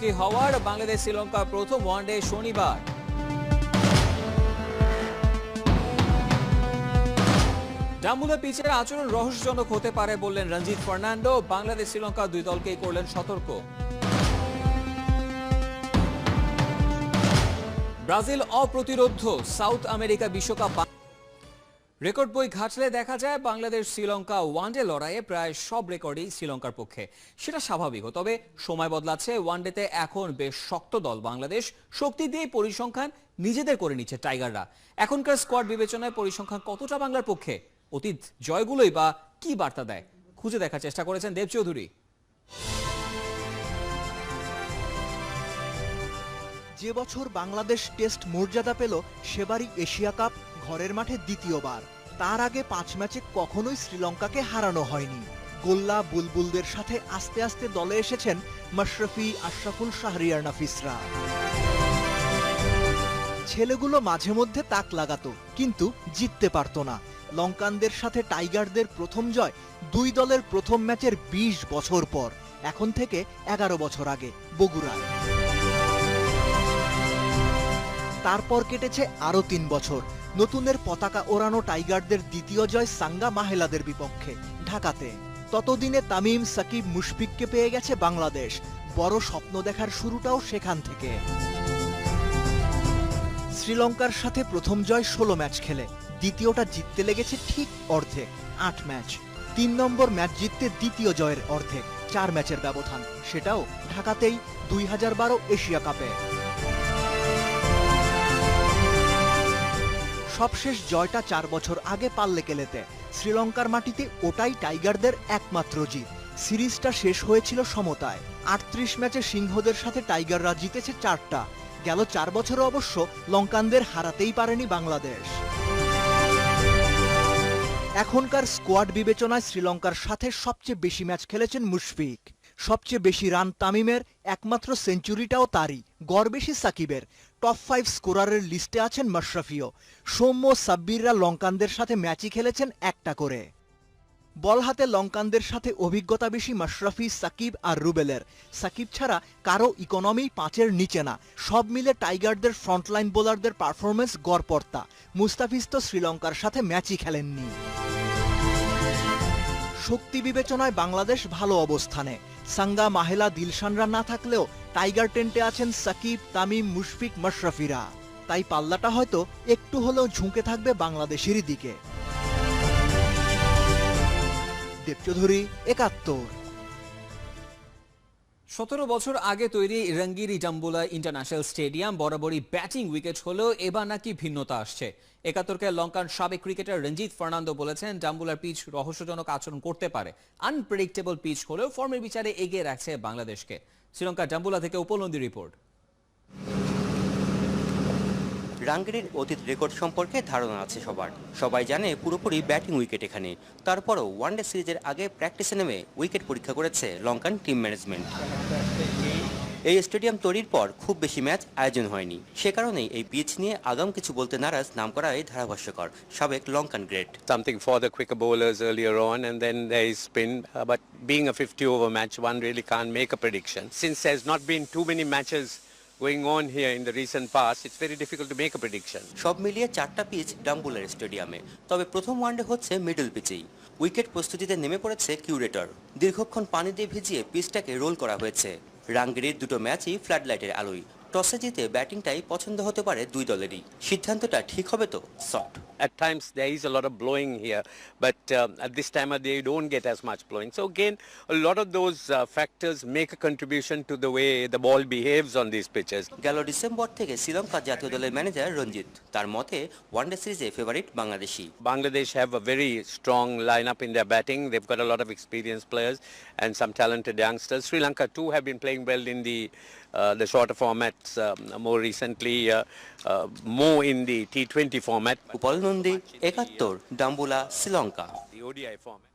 মুখোমুখি হওয়ার বাংলাদেশ শ্রীলঙ্কা প্রথম ওয়ানডে শনিবার। ডাম্বুলা পিচের আচরণ রহস্যজনক হতে পারে বললেন রঞ্জিত ফার্নান্ডো। বাংলাদেশ শ্রীলঙ্কা দুই দলকেই করলেন সতর্ক। ব্রাজিল অপ্রতিরোধ্য, সাউথ আমেরিকা বিশ্বকাপ। রেকর্ড বই ঘাটলে দেখা যায় বাংলাদেশ শ্রীলঙ্কা ওয়ানডে লড়াইয়ে প্রায় সব রেকর্ডই শ্রীলঙ্কার পক্ষে। সেটা স্বাভাবিক, তবে সময় বদলাচ্ছে। ওয়ানডেতে এখন বেশ শক্ত দল বাংলাদেশ। শক্তি দিয়ে পরিসংখ্যান নিজেদের করে নিচ্ছে টাইগাররা। এখনকার স্কোয়াড বিবেচনায় পরিসংখ্যান কতটা বাংলার পক্ষে? অতীত জয়গুলোই বা কি বার্তা দেয়? খুঁজে দেখার চেষ্টা করেছেন দেব চৌধুরী। যে বছর বাংলাদেশ টেস্ট মর্যাদা পেল সেবারই এশিয়া কাপ ঘরের মাঠে দ্বিতীয়বার। তার আগে 5 ম্যাচে কখনোই শ্রীলঙ্কাকে হারানো হয়নি। গোল্লা বুলবুলদের সাথে আস্তে আস্তে দলে এসেছেন মাশরাফি, আশরাফুল, শাহরিয়ার নাফিসরা। ছেলেগুলো মাঝে মধ্যে তাক লাগাতো, কিন্তু জিততে পারত না। লঙ্কানদের সাথে টাইগারদের প্রথম জয় দুই দলের প্রথম ম্যাচের 20 বছর পর, এখন থেকে 11 বছর আগে বগুড়ায়। তারপর কেটেছে আরো 3 বছর। নতুনের পতাকা ওড়ানো টাইগারদের দ্বিতীয় জয় সাঙ্গা মাহেলাদের বিপক্ষে ঢাকাতে। ততদিনে তামিম, সাকিব, মুশফিককে পেয়ে গেছে বাংলাদেশ। বড় স্বপ্ন দেখার শুরুটাও সেখান থেকে। শ্রীলঙ্কার সাথে প্রথম জয় 16 ম্যাচ খেলে, দ্বিতীয়টা জিততে লেগেছে ঠিক অর্ধেক, 8 ম্যাচ। 3 নম্বর ম্যাচ জিততে দ্বিতীয় জয়ের অর্ধেক, 4 ম্যাচের ব্যবধান, সেটাও ঢাকাতেই 2012 এশিয়া কাপে। সবশেষ জয়টা 4 বছর আগে পাল্লেকেলেতে। শ্রীলঙ্কার মাটিতে ওটাই টাইগারদের একমাত্র জিত। সিরিজটা শেষ হয়েছিল সমতায়। 38 ম্যাচে সিংহদের সাথে টাইগাররা জিতেছে 4টা। গেল 4 বছরে অবশ্য লঙ্কানদের হারাতেই পারেনি বাংলাদেশ। এখনকার স্কোয়াড বিবেচনায় শ্রীলঙ্কার সাথে সবচেয়ে বেশি ম্যাচ খেলেছেন মুশফিক। সবচেয়ে বেশি রান তামিমের, একমাত্র সেঞ্চুরিটাও তারই। গড় বেশি সাকিবের। টপ 5 স্কোরারের লিস্টে আছেন মাশরাফিও। সৌম্য, সাব্বিররা লঙ্কানদের সাথে ম্যাচই খেলেছেন একটা করে। বল হাতে লঙ্কানদের সাথে অভিজ্ঞতা বেশি মাশরাফি, সাকিব আর রুবেলের। সাকিব ছাড়া কারো ইকোনমি 5-এর নিচে না। সব মিলে টাইগারদের ফ্রন্টলাইন বোলারদের পারফরমেন্স গড়পড়তা। মুস্তাফিজ তো শ্রীলঙ্কার সাথে ম্যাচই খেলেননি। শক্তি বিবেচনায় বাংলাদেশ ভালো অবস্থানে। সাঙ্গা, মাহেলা, দিলশানরা না থাকলেও টাইগার টেন্টে আছেন সাকিব, তামিম, মুশফিক, মাশরাফিরা। তাই পাল্লাটা হয়তো একটু হলেও ঝুঁকে থাকবে বাংলাদেশেরই দিকে। দেব চৌধুরী, 71। 17 বছর আগে তৈরি রঙ্গিরি ডাম্বুলা ইন্টারন্যাশনাল স্টেডিয়াম বরাবরই ব্যাটিং উইকেট হলেও এবার নাকি ভিন্নতা আসছে। 71কে লঙ্কান সাবেক ক্রিকেটার রঞ্জিত ফার্নান্ডো বলেছেন ডাম্বুলার পিচ রহস্যজনক আচরণ করতে পারে। আনপ্রেডিক্টেবল পিচ হলেও ফর্মের বিচারে এগিয়ে রাখছে বাংলাদেশকে। শ্রীলঙ্কার ডাম্বুলা থেকে উপলব্ধি রিপোর্ট। রাঙ্গিরির অতীত রেকর্ড সম্পর্কে ধারণা আছে সবার। সবাই জানে পুরোপুরি ব্যাটিং উইকেট এখানে। তারপরও ওয়ানডে সিরিজের আগে প্র্যাকটিসে নেমে উইকেট পরীক্ষা করেছে লঙ্কান টিম ম্যানেজমেন্ট। এই স্টেডিয়াম তৈরির পর খুব বেশি ম্যাচ আয়োজন হয়নি। সে কারণেই এই পিচ নিয়ে আগাম কিছু বলতে নারাজ নাম করা এই ধারাভাষ্যকর সাবেক Lankan great. Something for the quicker bowlers earlier on, and then there is spin. But being a 50-over match, one really can't make a prediction. Since there's not been too many matches going on here in the recent past, it's very difficult to make a prediction. সব মিলিয়ে 4টা pitch ডাম্বুলার স্টেডিয়ামে। তবে প্রথম one day হচ্ছে middle পিচেই। Wicket প্রস্তুতিতে নেমে পড়েছে কিউরেটর। দীর্ঘক্ষণ পানি দিয়ে ভিজিয়ে পিচটাকে রোল করা হয়েছে। রাঙ্গিরির দুটো ম্যাচই ফ্লাড লাইটের আলোয়। টসে জিতে ব্যাটিংটাই পছন্দ হতে পারে দুই দলেরই। সিদ্ধান্তটা ঠিক হবে তো soft. At times there is a lot of blowing here, but at this time of day you don't get as much blowing. So again, a lot of those factors make a contribution to the way the ball behaves on these pitches. গেল December থেকে শ্রীলঙ্কা জাতীয় দলের manager রঞ্জিত, তার মতে one day সিরিজে favourite Bangladeshi. Bangladesh have a very strong lineup in their batting. They've got a lot of experienced players and some talented youngsters. Sri Lanka too have been playing well in the shorter formats, more recently more in the T20 format. Upal Nandi, 71, Dambulla, Sri Lanka. The ODI format.